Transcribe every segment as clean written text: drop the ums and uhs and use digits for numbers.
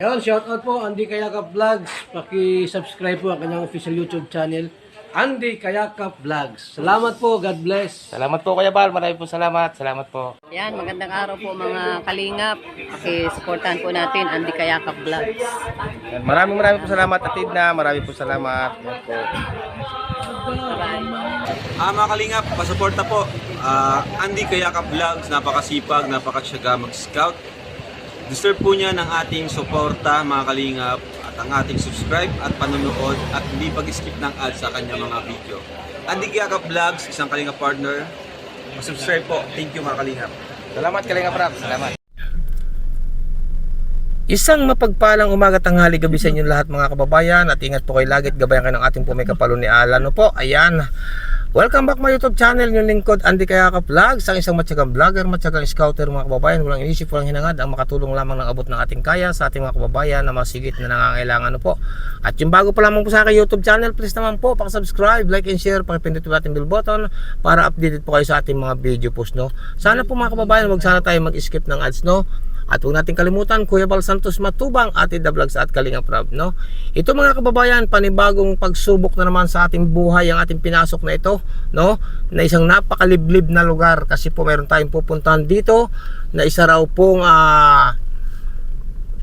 Ayun, shoutout po Andy Kayakap Vlogs. Paki-subscribe po ang kanyang official YouTube channel, Andy Kayakap Vlogs. Salamat po, God bless. Salamat po Kuya Bal, maraming po salamat. Salamat po. Yan, magandang araw po mga kalingap. Paki-supportahan po natin Andy Kayakap Vlogs. Yan, maraming po salamat Atid na, maraming po salamat. Yan po. Mga kalingap, pasuporta po. Andy Kayakap Vlogs, napakasipag, napakasyaga mag-scout. Deserve po niya ng ating suporta mga kalingap at ang ating subscribe at panonood at hindi pag-skip ng ads sa kanya mga video. Andy Kayakap Vlogs, isang kalingap partner. Subscribe po. Thank you mga kalingap. Salamat Kalingap Rap, salamat. Isang mapagpalang umaga, tanghali, gabi sa inyo lahat mga kababayan. At ingat po kayo lagi at gabayan kayo ng ating po may kapalo ni Alan. No po, ayan. Welcome back my YouTube channel, yung lingkod Andy Kayakap Vlogs, ang isang matyagang vlogger, matyagang scouter mga kababayan. Walang inisip, walang hinangad, ang makatulong lamang ng abot ng ating kaya sa ating mga kababayan na masigit na nangangailangan. No po. At yung bago pa lamang po sa aking YouTube channel, please naman po pakisubscribe, like and share, pakipindot po natin bell button para updated po kayo sa ating mga video post. No? Sana po mga kababayan, wag sana tayo mag-skip ng ads. No? At huwag natin kalimutan, Kuya Bal Santos Matubang, Atid the Vlogs at Kalingap Rap, no? Ito mga kababayan, panibagong pagsubok na naman sa ating buhay ang ating pinasok na ito, no? Na isang napakaliblib na lugar kasi po mayroon tayong pupuntahan dito na isa raw pong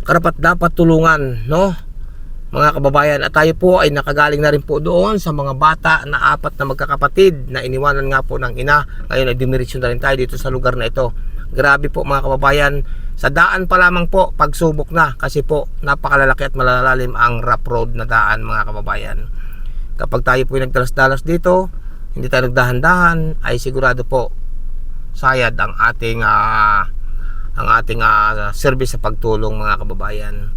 karapat dapat tulungan, no? Mga kababayan, at tayo po ay nakagaling na rin po doon sa mga bata na 4 na magkakapatid na iniwanan nga po ng ina. Ngayon ay dimirisyon na rin tayo dito sa lugar na ito. Grabe po mga kababayan, sa daan pa lamang po pagsubok na kasi po napakalalaki at malalalim ang rough road na daan mga kababayan. Kapag tayo po ay nagdalas-dalas dito, hindi tayo nagdahan-dahan, ay sigurado po sayad ang ating service sa pagtulong mga kababayan.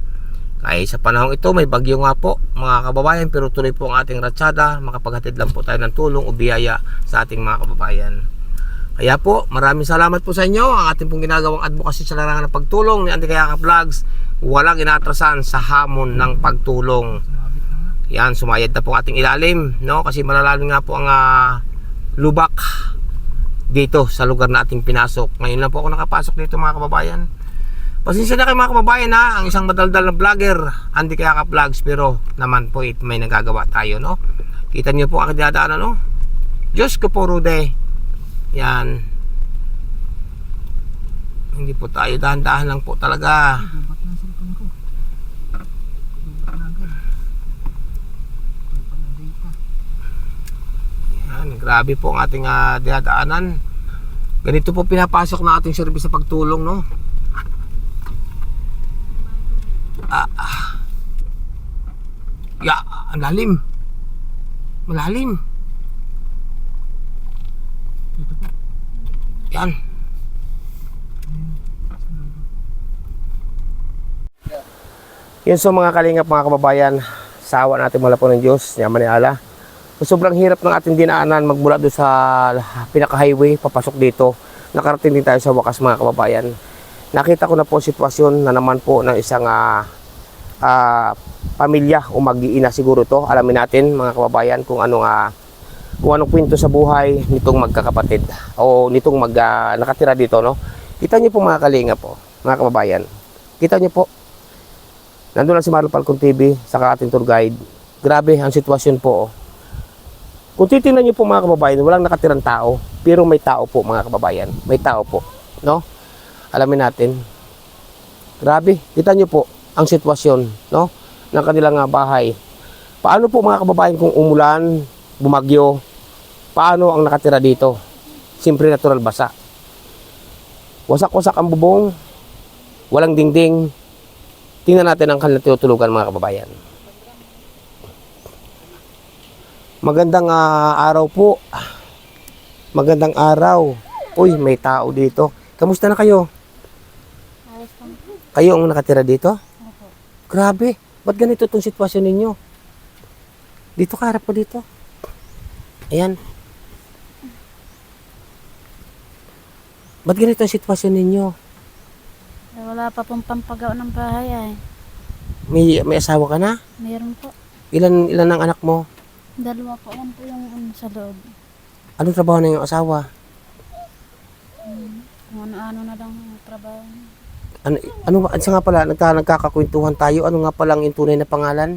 Kaya sa panahong ito may bagyo nga po mga kababayan, pero tuloy po ang ating ratsada, makapaghatid lang po tayo ng tulong o biyaya sa ating mga kababayan. Kaya po, maraming salamat po sa inyo. Ang ating pong ginagawang advocacy sa larangan ng pagtulong ni Andy Kayakap Vlogs, walang inatrasan sa hamon ng pagtulong. Yan, sumayad na po ating ilalim, no? Kasi malalalim nga po ang lubak dito sa lugar na ating pinasok. Ngayon lang po ako nakapasok dito mga kababayan. Pasensya na kayo mga kababayan ha, ang isang madaldal na vlogger, Andy Kayakap Vlogs, pero naman po may nagagawa tayo, no? Kita niyo po ang dinadaanan, no? Diyos ko po, Rude. Yan. Hindi po tayo, dahan-dahan lang po talaga. Yan, grabe po ang ating dinadaanan. Ganito po pinapasok na ating service sa pagtulong, no? Ang lalim. Malalim. Yan. Yan so mga kalingap mga kababayan, sawa natin mula po ng Diyos, yaman ni Allah. Sobrang hirap ng ating dinaanan magmula doon sa pinaka-highway papasok dito. Nakarating din tayo sa wakas mga kababayan. Nakita ko na po sitwasyon na naman po ng isang pamilya o mag-iina siguro to. Alamin natin mga kababayan kung anong kwento sa buhay nitong magkakapatid o nitong nakatira dito, no? Kita niyo po mga kalinga po, mga kababayan. Kita niyo po. Nandun lang si Marlon Falcon TV saka ating tour guide. Grabe ang sitwasyon po. Kung titingnan niyo po mga kababayan, walang nakatirang tao, pero may tao po mga kababayan. May tao po, no? Alamin natin. Grabe, kita niyo po ang sitwasyon, no? Ng kanilang bahay. Paano po mga kababayan kung umulan, bumagyo? Paano ang nakatira dito? Siyempre natural basa. Wasak-wasak ang bubong. Walang dingding. Tingnan natin ang kanilang tinutulugan mga kababayan. Magandang araw po. Magandang araw. Uy, may tao dito. Kamusta na kayo? Kayo ang nakatira dito? Grabe. Ba't ganito itong sitwasyon ninyo? Dito ka, harap po dito. Ayan. Ba't ganito ang sitwasyon ninyo? Wala pa pong pampagawa ng bahay ay. May asawa ka na? Meron po. Ilan ang anak mo? 2 po yan po yung sa loob. Anong trabaho na yung asawa? Kung ano-ano na lang ang trabaho. Ano ba? Ano nga pala? Nagkakakwentuhan tayo. Ano nga palang yung tunay na pangalan?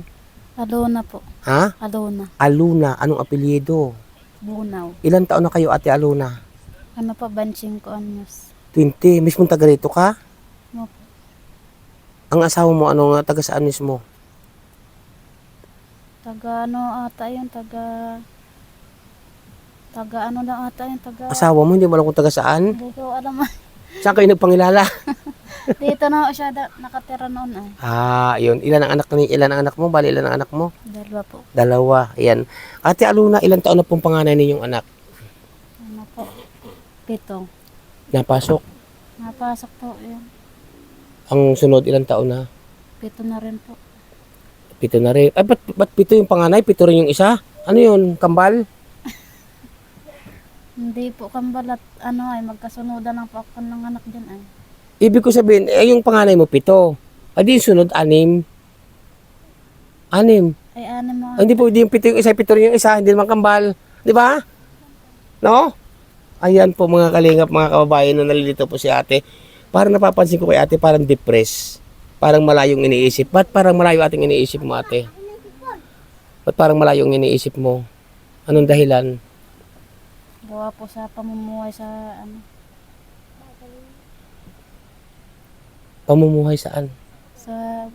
Alona po. Ha? Alona. Aluna. Anong apelyido? Bunaw. Ilan taon na kayo, Ate Aluna? Ano po, banching ko anyos. 20. Mismong taga rito ka? Ano po? Ang asawa mo, ano nga, taga saan mismo? Taga ano ata yun, taga ano na ata yun, taga... Asawa mo, hindi mo alam kung taga saan? Hindi ko alam. Saan kayo nagpangilala? Dito na siya nakatira noon ay. Yun. Ilan ang anak mo? Bali, ilan ang anak mo? Dalawa po. Dalawa. Ayan. Ate Aluna, ilan taon na pong panganay ninyong anak? Ano po? 7. Napasok. Napasok po yun. Ang sunod, ilang taon na? 7 na rin po. 7 na rin. Ay, ba't 7 yung panganay? 7 rin yung isa? Ano yun? Kambal? Hindi po kambalat, ano ay, magkasunodan lang po ako ng anak dyan ay. Ibig ko sabihin, yung panganay mo 7. Ay, di yung sunod, 6. 6. Ay, ano mo? Hindi po, hindi yung 7 yung isa, 7 rin yung isa. Hindi naman kambal. Di ba? No? Ayan po mga kalingap, mga kababayan na nalilito po si ate. Parang napapansin ko kay ate, parang depressed. Parang malayong iniisip. Ba't parang malayo ating iniisip mo, ate? Ba't parang malayong iniisip mo? Anong dahilan? Gawa po sa pamumuhay sa ano, Pamumuhay saan? sa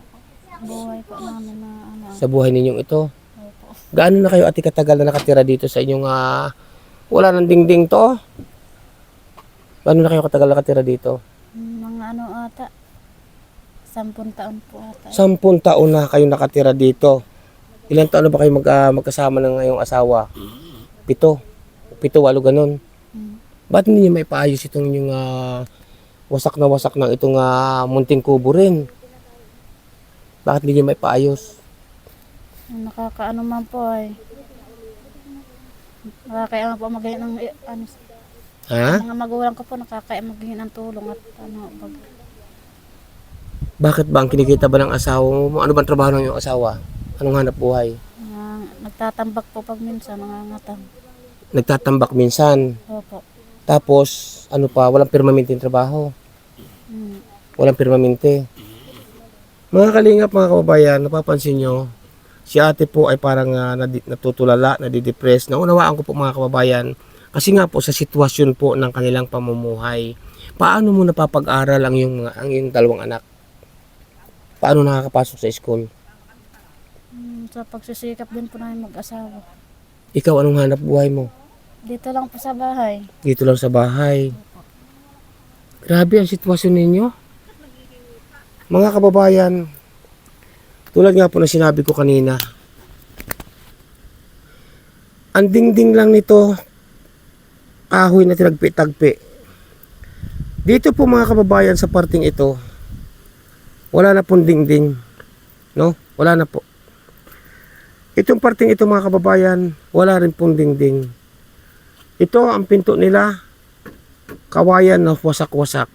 buhay po namin na ano. Sa buhay ninyong ito? Opo. Gaano na kayo ate katagal na nakatira dito sa inyong wala nang dingding to? Gaano na kayo katagal nakatira dito? Mga ano ata, 10 taon po ata. 10 taon na kayo nakatira dito. Ilang taon na ba kayo magkasama ng ngayong asawa? 7. 7, 8, ganun. Ba't hindi niyo maipaayos itong inyong wasak ng itong munting kubo rin? Bakit hindi niyo maipaayos? Nakakaano man po ay. Nakakaya po maghingi ng ano, Ha? mga magulang ko po nakakaya maghingi ng tulong at ano, Bakit ba ang kinikita ba ng asawa mo? Ano ba ang trabaho ng iyong asawa? Anong hanap buhay? nagtatambak po pag minsan, nangangatang. Nagtatambak minsan. Opo. Tapos, ano pa, walang permanente yung trabaho. Walang permanente. Mga kalingap, mga kababayan, napapansin nyo, si ate po ay parang natutulala, nadidepress. Naunawaan ko po mga kababayan, kasi nga po sa sitwasyon po ng kanilang pamumuhay. Paano mo napapag-aral ang iyong dalawang anak? Paano nakakapasok sa school? Sa pagsisikap din po namin mag-asawa. Ikaw, anong hanap buhay mo? Dito lang po sa bahay. Dito lang sa bahay. Grabe ang sitwasyon ninyo. Mga kababayan, tulad nga po na sinabi ko kanina, ang dingding lang nito, kahoy na tinagpi-tagpi. Dito po mga kababayan sa parting ito, wala na pong dingding. No? Wala na po. Itong parting ito mga kababayan, wala rin pong dingding. Ito ang pinto nila, kawayan na wasak-wasak.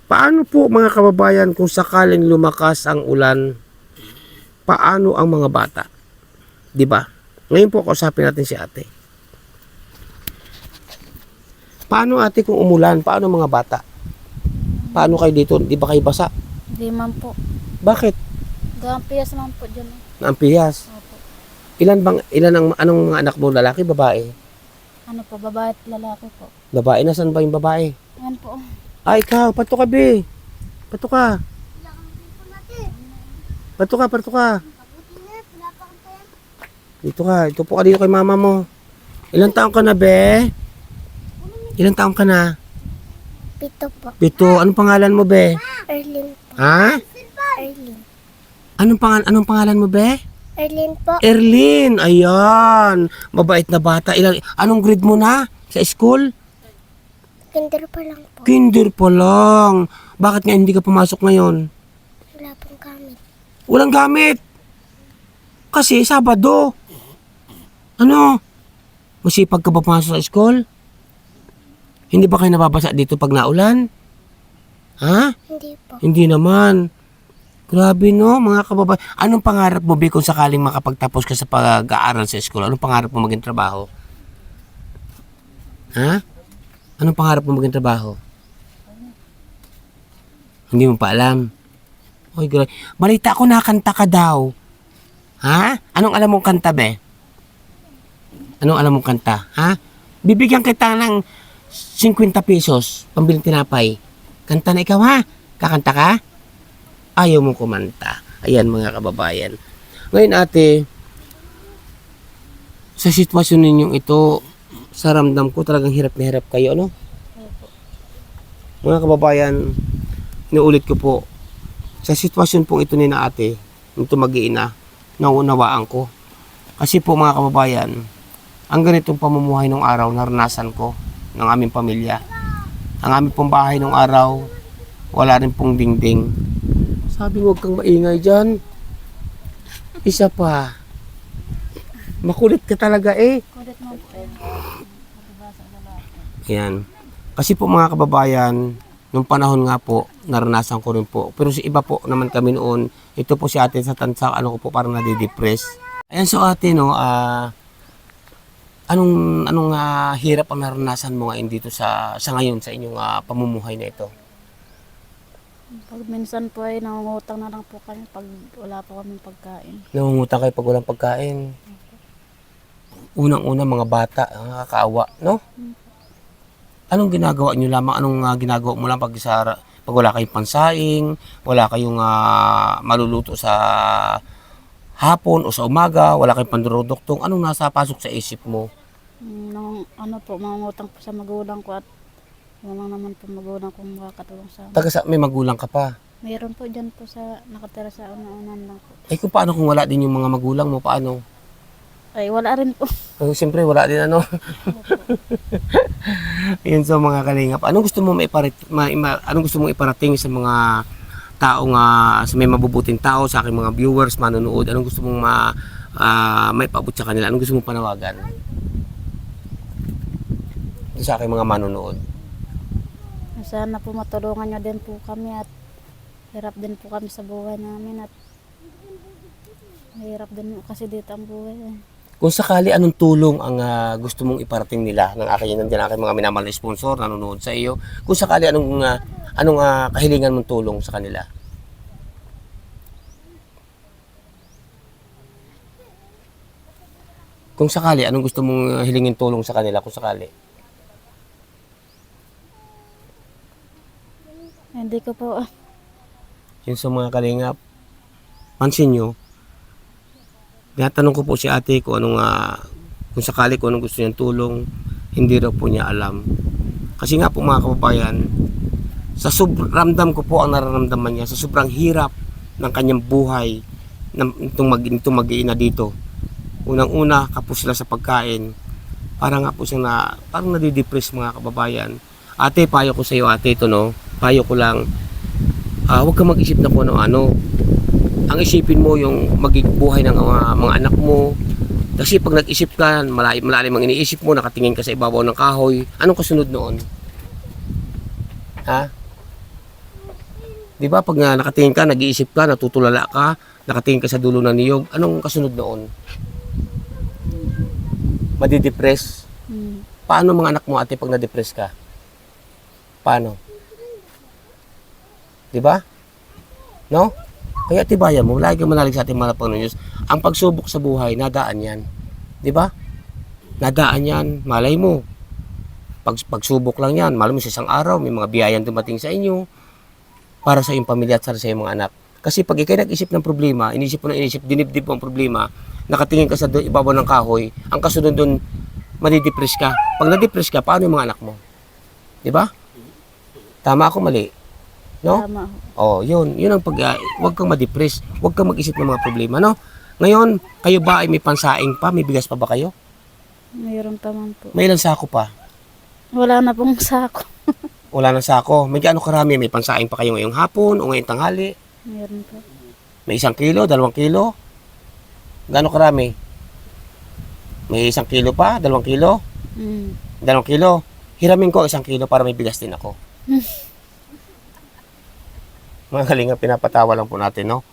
Paano po mga kababayan kung sakaling lumakas ang ulan, paano ang mga bata? 'Di ba? Ngayon po kausapin natin si ate. Paano ate kung umulan? Paano mga bata? Paano kayo dito? Di ba kayo basa? Hindi man po. Bakit? Gampiyas man po dyan. Naampias. Opo. Anong mga anak mo? Lalaki, babae? Ano po, babae at lalaki po. Babae, nasan ba yung babae? Yan po. Ikaw, pato ka be. Pato ka. Pato ka. Dito ka, ito po ka dito kay mama mo. Ilang taong ka na be? Ilang taong ka na? 7 po. 7. Anong pangalan mo be? Erlin po. Ha? Erlin. Anong pangalan mo be? Erlin po. Erlin, ayan. Mabait na bata. Anong grade mo na sa school? Kinder pa lang po. Kinder pa lang. Bakit nga hindi ka pumasok ngayon? Wala pong gamit. Walang gamit. Kasi Sabado. Ano? Masipag ka ba pumasok sa school? Hindi ba kayo nababasa dito pag naulan? Ha? Hindi po. Hindi naman. Grabe no, mga kababayan. Anong pangarap mo, Bi, kung sakaling makapagtapos ka sa pag-aaral sa school? Anong pangarap mo maging trabaho? Ha? Anong pangarap mo maging trabaho? Hindi mo pa alam. Oy, grabe. Balita ko nakanta ka daw. Ha? Anong alam mong kanta, be? Anong alam mong kanta? Ha? Bibigyan kita ng 50 pesos pambiling tinapay. Kanta na ikaw, ha? Kakanta ka? Ayaw mong kumanta. Ayan, mga kababayan. Ngayon, ate, sa sitwasyon ninyong ito, sa ramdam ko, talagang hirap na hirap kayo, ano? Mga kababayan, inuulit ko po, sa sitwasyon pong ito ni na ate, ito mag-iina, nauunawaan ko. Kasi po mga kababayan, ang ganitong pamumuhay nung araw, naranasan ko ng aming pamilya. Ang aming pong bahay nung araw, wala rin pong dingding. Sabi, huwag kang maingay dyan. Isa pa. Makulit ka talaga eh. Kulit mo po eh. Ayan. Kasi po mga kababayan, nung panahon nga po, naranasan ko rin po. Pero si iba po naman kami noon, ito po si ate sa tansa, ano ko po, parang nadidepress. Ayan, so ate, no, anong hirap ang naranasan mo ngayon dito sa ngayon, sa inyong pamumuhay na ito? Pag minsan po ay nangungutang na lang po kami pag wala po kaming pagkain. Nangungutang kayo pag walang pagkain. Unang-una, mga bata, nakakaawa, no? Anong ginagawa nyo lamang? Anong ginagawa mo lang pag wala kayong pansaing, wala kayong maluluto sa hapon o sa umaga, wala kayong pandurodoktong, anong nasa pasok sa isip mo? Nung mangungutang po sa magulang ko at walang naman po magulang kung makakatulong sa amin. May magulang ka pa. Mayroon po dyan po sa nakatira sa una-unan lang po. Eh kung paano kung wala din yung mga magulang mo, paano? Ay wala rin po. Siyempre wala din ano. Yun, so mga kalingap. Anong gusto mo anong gusto mong iparating sa mga taong sa may mabubuting tao, sa aking mga viewers, manonood? Anong gusto mong maipaabot sa kanila? Anong gusto mong panawagan? Sa aking mga manonood. Sana po matulungan nyo din po kami at hirap din po kami sa buhay namin at mahirap din kasi dito ang buhay. Kung sakali, anong tulong ang gusto mong iparating nila ng aking mga minamahal na sponsor, nanonood sa iyo? Kung sakali, anong kahilingan mong tulong sa kanila? Kung sakali, anong gusto mong hilingin tulong sa kanila kung sakali? Hindi ko po Yun sa mga kalingap, pansin nyo, tinatanong ko po si ate kung kung sakali kung anong gusto niyang tulong, hindi raw po niya alam. Kasi nga po mga kababayan, sa ramdam ko po ang nararamdaman niya, sa sobrang hirap ng kanyang buhay, itong mag-iina dito. Unang-una, kapos sila sa pagkain, parang nga po siya parang nadidepress mga kababayan. Ate, payo ko sa iyo ate ito, no? Payo ko lang, huwag kang mag-isip na kung ano. Ang isipin mo yung magiging buhay ng mga anak mo. Kasi pag nag-isip ka, malalim ang iniisip mo, nakatingin ka sa ibabaw ng kahoy, anong kasunod noon? Ha? Di ba pag nakatingin ka, nag-iisip ka, natutulala ka, nakatingin ka sa dulo ng niyog, anong kasunod noon? Madidepress? Paano mga anak mo ate pag na-depress ka? Paano? Di ba? No? Kaya tibayan mo, lagi kang manalig sa ating mga Panginoon Diyos. Ang pagsubok sa buhay, nadaan yan. Di ba? Nadaan yan, malay mo. Pagsubok lang yan, malay mo sa isang araw, may mga biyayang dumating sa inyo para sa iyong pamilya at sa iyong mga anak. Kasi pag ikay nag-isip ng problema, inisip mo, dinibdib mo ang problema, nakatingin ka sa ibabaw ng kahoy, ang kasunod doon, madidepress ka. Pag na-depress ka, paano yung mga anak mo? Di ba? Tama ako, mali? No? tama. Oh, yun ang huwag kang ma-depress, huwag kang mag-isip ng mga problema, no? Ngayon, kayo ba ay may pansaing pa? May bigas pa ba kayo? Mayroon pa man po. May ilang sako pa? Wala na pong sako. Wala nang sako. May gaano karami? May pansaing pa kayo ngayong hapon o ngayong tanghali? Mayroon pa. May 1 kilo, 2 kilo? Gaano karami? May 1 kilo pa? 2 kilo? 2 kilo? Hiramin ko 1 kilo para may bigas din ako. Mga kalinga, pinapatawa lang po natin, no?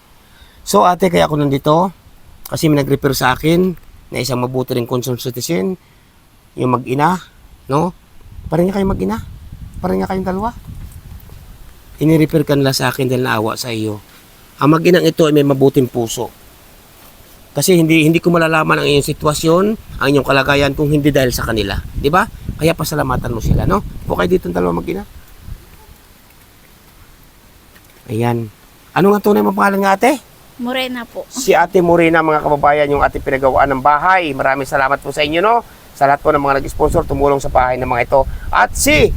So, ate, kaya ako nandito kasi may nag-refer sa akin na isang mabuti ring concerned citizen, yung mag-ina, no? Parang niya kayo mag-ina? Parang niya kayong dalawa? Inirefer ka nila sa akin dahil naawa sa iyo. Ang mag-inang ito ay may mabuting puso. Kasi hindi ko malalaman ang iyong sitwasyon, ang iyong kalagayan kung hindi dahil sa kanila. Di ba? Kaya pasalamatan mo sila, no? Po kayo dito ang dalawa mag-ina. Ayan. Ano nga tunay mong pangalan nga ate? Morena po. Si Ate Morena, mga kababayan, yung ating pinagawaan ng bahay. Maraming salamat po sa inyo, no? Sa lahat po ng mga nag-sponsor, tumulong sa bahay ng mga ito. At si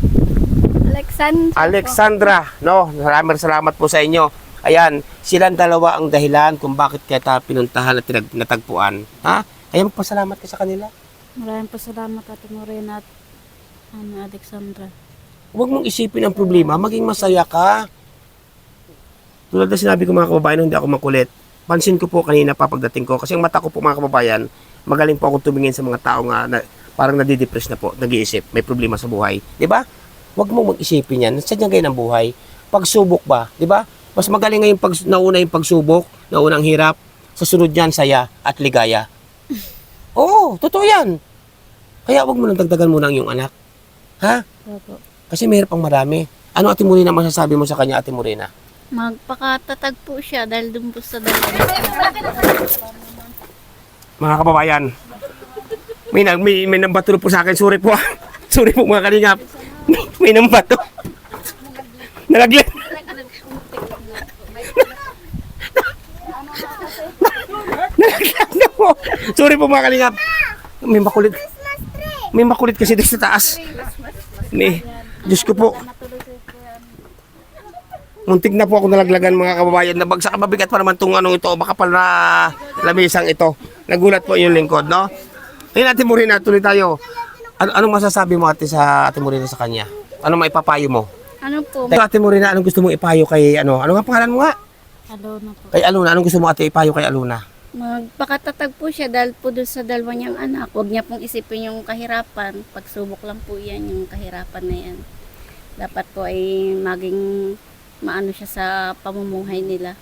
Alexandra, no? Maraming salamat po sa inyo. Ayan, silang dalawa ang dahilan kung bakit kaya tayo pinuntahan at natagpuan. Ha? Kaya magpasalamat ka sa kanila. Maraming pasalamat Ate Morena at Alexandra. Huwag mong isipin ang problema, maging masaya ka. Tulad na sinabi ko mga kababayan, hindi ako makulit. Pansin ko po kanina pa pagdating ko, kasi ang mata ko po mga kababayan, magaling po ako tumingin sa mga tao nga na parang nadidepress na po, nag-iisip, may problema sa buhay. Di ba? Huwag mong mag-isipin yan. Sadyang ganyan ang buhay. Pagsubok ba? Di ba? Mas magaling ngayon nauna yung pagsubok, nauna ang hirap, sa sunod yan, saya at ligaya. Oo, totoo yan. Kaya huwag mo nang dagdagan muna ang iyong anak. Ha? Opo. Kasi mayroon pang marami. Ano Ate Morena masasabi mo sa kanya, Ate Morena? Magpakatatag po siya dahil dun po sa dalawa. Mga kababayan, may nambato po sa akin. Sorry po. Sorry po mga kalingap. May nambato. Nalaglag. Nalaglag na po. Sorry po mga kalingap. May makulit. May makulit kasi dito sa taas. Diyos ko po. Muntik na po ako nalaglagan mga kababayan. Nabagsak mabigat pa naman itong ito. Makapal na lamisang ito. Nagulat po yung lingkod, no? Ayun, Ate Morena, tuloy tayo. Anong masasabi mo ate sa Ate Morena sa kanya? Anong maipapayo mo? Ano po? Ate Morena, anong gusto mo ipayo kay ano? Ano nga pangalan mo nga? Alona po. Kay Aluna. Anong gusto mo ate ipayo kay Aluna? Magpakatatag po siya dahil po doon sa dalawa niyang anak. Huwag niya pong isipin yung kahirapan. Pagsubok lang po yan, yung kahirapan na yan. Dapat po ay maging maano siya sa pamumuhay nila.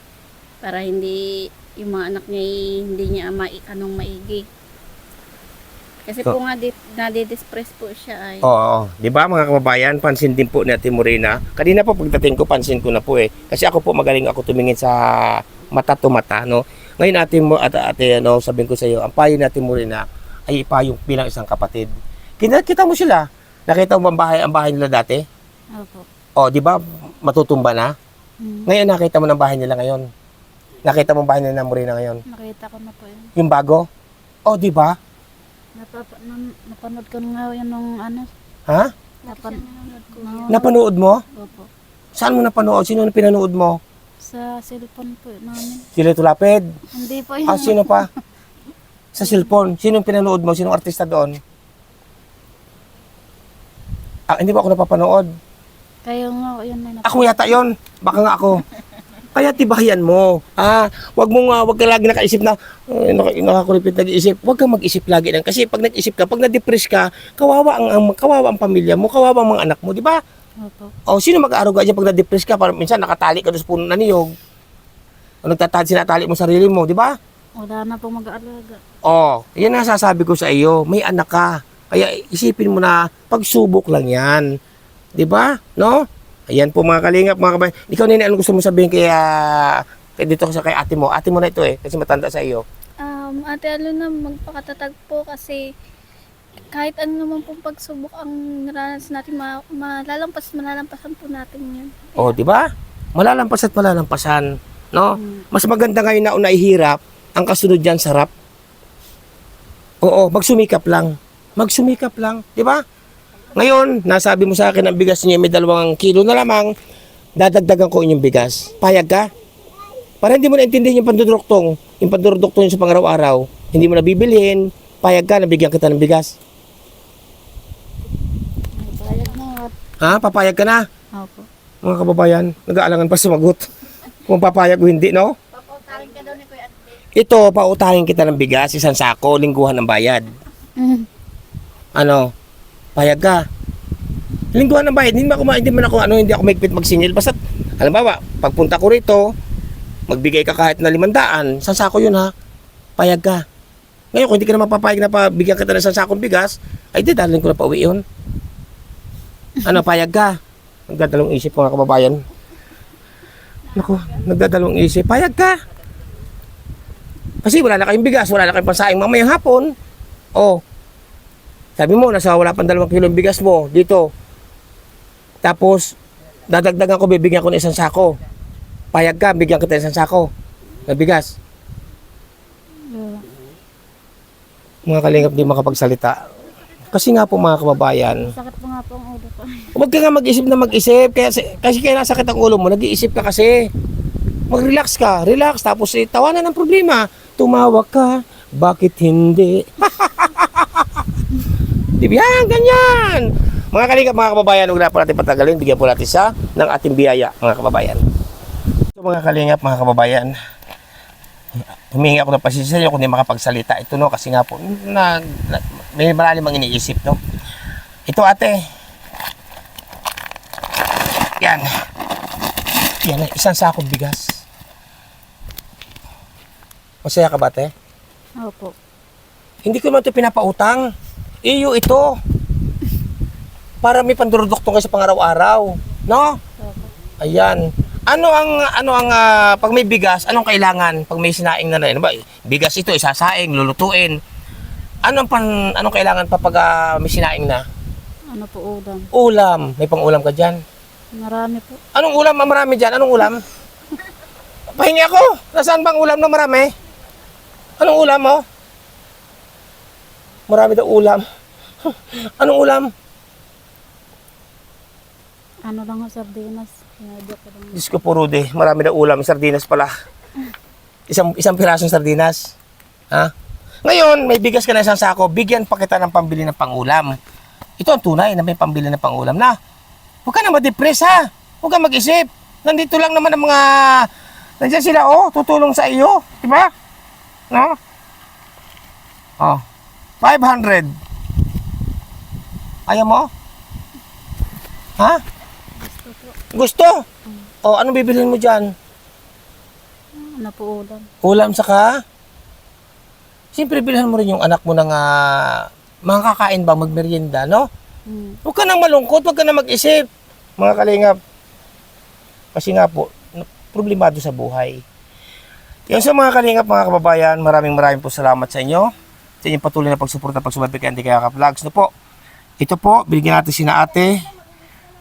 Para hindi yung mga anak niya hindi niya maigi. Kasi po nga nadidepress po siya ay. Oo. Di ba mga kababayan, pansin din po ni Ate Morena. Kanina po pagdating ko, pansin ko na po eh. Kasi ako po magaling ako tumingin sa mata to mata, no? Ngayon ate, ano, sabihin ko sa iyo, ang payo ni Ate Morena ay ipayong bilang isang kapatid. Kita mo sila. Nakita mo ang bahay nila dati? Opo. O, di ba matutumba na? Ngayon nakita mo ng bahay nila ngayon. Nakita mo ang bahay nila Morena ngayon. Nakita ko na po yun. Yung bago? O, di ba? Napanood ko nga yun nung ano. Ha? Napanood ko. Napanood mo? Opo. Saan mo napanood? Sino na pinanood mo? Sa cellphone po namin. Sila Tulaped? Hindi po yun. Sino pa? Sa cellphone. Sino pinanood mo? Sinong artista doon? Hindi ba ako napapanood? Kayo nga, yun na. Ako yata yon. Baka nga ako. Kaya tibayan mo. Wag ka lagi nakaisip na nakakulipit nag-iisip. Wag kang mag-isip lagi lang kasi pag nag-isip ka, pag na-depress ka, kawawa ang pamilya mo, kawawa ang mga anak mo, di ba? Opo. O sino mag-aaruga diyan pag na-depress ka? Parang minsan nakatali ka doon sa puno na niyog. O sinatali mo sarili mo, di ba? Wala na po mag-aalaga. O, yan ang sasabi ko sa iyo, may anak ka. Kaya isipin mo na pagsubok lang 'yan. Di ba? No? Ayan po mga kalingap, mga kabayan. Ikaw nene, ano gusto mo sabihin kay dito kay ate mo? Ate mo na ito eh, kasi matanda sa iyo. Ate Alona, magpakatatag po kasi kahit ano naman pong pagsubok ang naranasan natin, malalampasan po natin yan. O, di ba? Malalampas at malalampasan, no? Mas maganda ngayon na unahihirap, ang kasunod diyan sarap. Oo, magsumikap lang. Magsumikap lang, di ba? Ngayon, nasabi mo sa akin ang bigas niya may 2 kilo na lamang, dadagdagan ko inyong bigas. Payag ka? Para hindi mo naintindihan yung pandudruktong yung sa pangaraw-araw, hindi mo na bibilhin, payag ka, nabigyan kita ng bigas. Payag na. Ha? Papayag ka na? Opo. Mga kababayan, nag-aalangan pa sumagot. Kung papayag o hindi, no? Papautarin ka daw ni Kuya Ate. Ito, pautangin kita ng bigas, 1 sako, lingguhan ng bayad. Ano? Payag ka. Lingguhan ng bayad, hindi ako maigpit magsingil. Basta, halimbawa, pagpunta ko rito, magbigay ka kahit na 500, 1 sako yun ha. Payag ka. Ngayon, kung hindi ka na mapapayag na pabigyan kita ng 1 sakong bigas, ay di, dalhin ko na pauwi yun. Ano, payag ka. Ang dadalong isip mga kababayan. Naku, nagdadalawang isip. Payag ka. Kasi wala na kayong bigas, wala na kayong pansaing mamayang hapon. Oh. Sabi mo, wala pang 2 kilong bigas mo dito. Tapos, dadagdagan ko, bibigyan ko ng 1 sako. Payag ka, bigyan kita ng 1 sako na bigas. Mga kalingap di makapagsalita. Kasi nga po mga kababayan, Sakit po nga po ang ulo ko. huwag ka nga mag-isip na mag-isip. Kasi kaya nasakit ang ulo mo, nag-iisip ka kasi. Mag-relax ka, relax. Tapos tawanan ng problema. Tumawag ka, bakit hindi? Di ba? Yan, ganyan. Mga kalingap, mga kababayan, huwag na po natin patagalin. Bigyan po natin siya ng ating biyaya, mga kababayan. So mga kalingap, mga kababayan, humingi ako ng pasensya sa inyo kung hindi makapagsalita. Ito no, kasi nga po, may marami mang iniisip, no? Ito ate. Yan. Yan, 1 sakong bigas. Masaya ka ba, ate? Opo. Hindi ko naman ito pinapautang. Iyo ito. Para may pandurudukto kayo sa pangaraw-araw. No? Ayan. Ano ang pag may bigas, anong kailangan pag may sinaing na rin? Ba, bigas ito, isasaing, lulutuin. Anong kailangan pa pag may sinaing na? Ano po ulam? Ulam. May pang-ulam ka dyan. Marami po. Anong ulam ang marami dyan? Anong ulam? Pahingi ako. Nasaan bang ulam na marami? Anong ulam mo? Marami daw ulam. Anong ulam? Ano lang ang sardinas. Joke ko lang. Diyos ko po, Rudy. Marami daw ulam. Sardinas pala. Isang pirasong sardinas. Ha? Ngayon, may bigas ka na 1 sako. Bigyan pa kita ng pambili ng pangulam. Ito ang tunay na may pambili ng pangulam na. Huwag ka na ma-depress, ha? Huwag ka mag-isip. Nandito lang naman ang mga... Nandiyan sila, oh. Tutulong sa iyo. Diba? No? Oh. 500. Ayaw mo? Ha? Gusto? O, anong bibilhin mo dyan? Ano po ulam? Ulam saka? Siyempre, bilhan mo rin yung anak mo ng mga kakain ba, magmerienda, no? Huwag ka nang malungkot, huwag ka nang mag-isip. Mga kalingap. Kasi nga po, problemado sa buhay. Yan sa mga kalingap, mga kababayan, maraming po salamat sa inyo. Sa inyong patuloy na pagsuporta, pagsubaybay kay Andy Kayakap Vlogs. No po, ito po, binigyan natin sina ate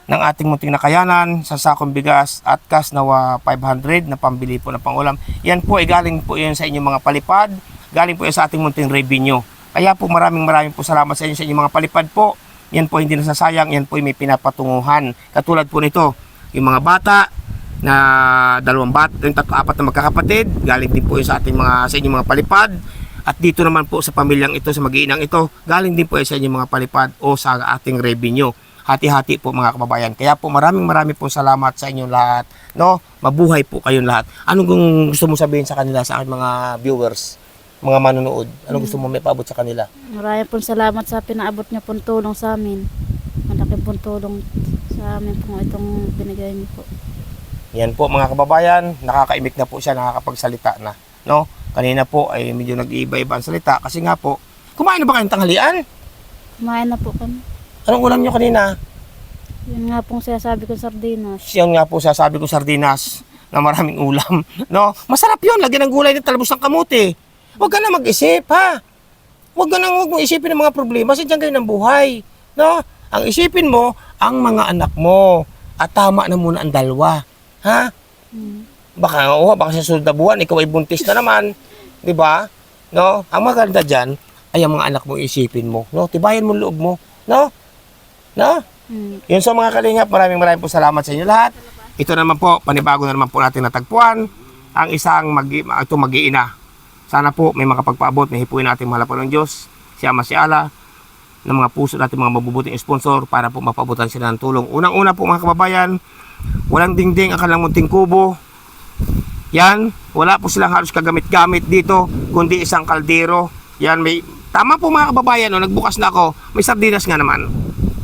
ng ating munting nakayanan sa sakong bigas at cash na 500 na pambili po ng pangulam. Yan po ay galing po yun sa inyong mga palipad, galing po yan sa ating munting revenue. Kaya po maraming po salamat sa inyo sa inyong mga palipad po. Yan po hindi nasasayang, yan po ay may pinapatunguhan. Katulad po nito, yung mga bata na 2 bata, yung 4 na magkakapatid, galing din po yun sa ating sa inyong mga palipad. At dito naman po sa pamilyang ito, sa mag-iinang ito, galing din po yan sa inyong mga palipad o sa ating revenue. Hati-hati po mga kababayan. Kaya po maraming po salamat sa inyong lahat. No? Mabuhay po kayong lahat. Anong gusto mo sabihin sa kanila, sa aking mga viewers, mga manonood? Anong gusto mo may paabot sa kanila? Maraming pong salamat sa pinaabot niyo pong tulong sa amin. Malaking pong tulong sa amin po itong binigay niyo po. Yan po mga kababayan, nakakaimik na po siya, nakakapagsalita na. No? Kanina po ay medyo nag-iiba-iba ang salita kasi nga po, kumain na ba kayong tanghalian? Kumain na po kami. Anong ulam nyo kanina? Yun nga pong sinasabi ko sardinas. Siyan nga po sasabi ko sardinas na maraming ulam. No? Masarap yun, lagyan ng gulay ng talbos ng kamuti. Huwag ka na mag-isip, ha? Huwag mong isipin ng mga problema, sadyang kayo ng buhay. No? Ang isipin mo, ang mga anak mo. At tama na muna ang 2. Ha? Baka sa sunod na buwan, ikaw ay buntis na naman. Diba? No? Ang maganda dyan, ay ang mga anak mo isipin mo. No? Tibayan mo loob mo. No? No? Yun sa mga kalingap, maraming po salamat sa inyo lahat. Ito naman po, panibago na naman po natin natagpuan ang isang mag-iina. Sana po may makapagpaabot, may hipuin natin mahal po ng Diyos, si Ama si Allah, ng mga puso natin mga mabubuting sponsor para po mapabutan sila ng tulong. Unang-una po mga kababayan, walang dingding ang kanilang munting kubo. Yan, wala po silang halos kagamit-gamit dito, kundi isang kaldero. Yan, tama po mga kababayan, no, nagbukas na ako, may sardinas nga naman.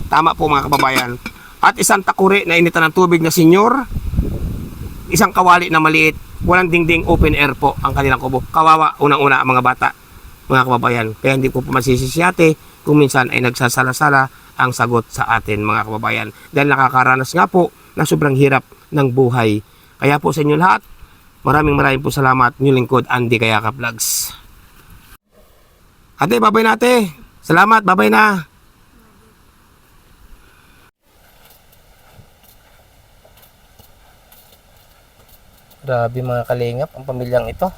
Tama po mga kababayan. At isang takuri na initan ng tubig na senyor, isang kawali na maliit, walang dingding, open air po ang kanilang kubo. Kawawa, unang-una ang mga bata, mga kababayan. Kaya hindi ko po masisisiyate kung minsan ay nagsasala-sala ang sagot sa atin mga kababayan. Dahil nakakaranas nga po na sobrang hirap ng buhay. Kaya po sa inyo lahat, maraming po salamat. Inyong lingkod, Andy Kayakap Vlogs. Ate, babay na ate. Salamat, babay na. Grabe mga kalingap, ang pamilyang ito.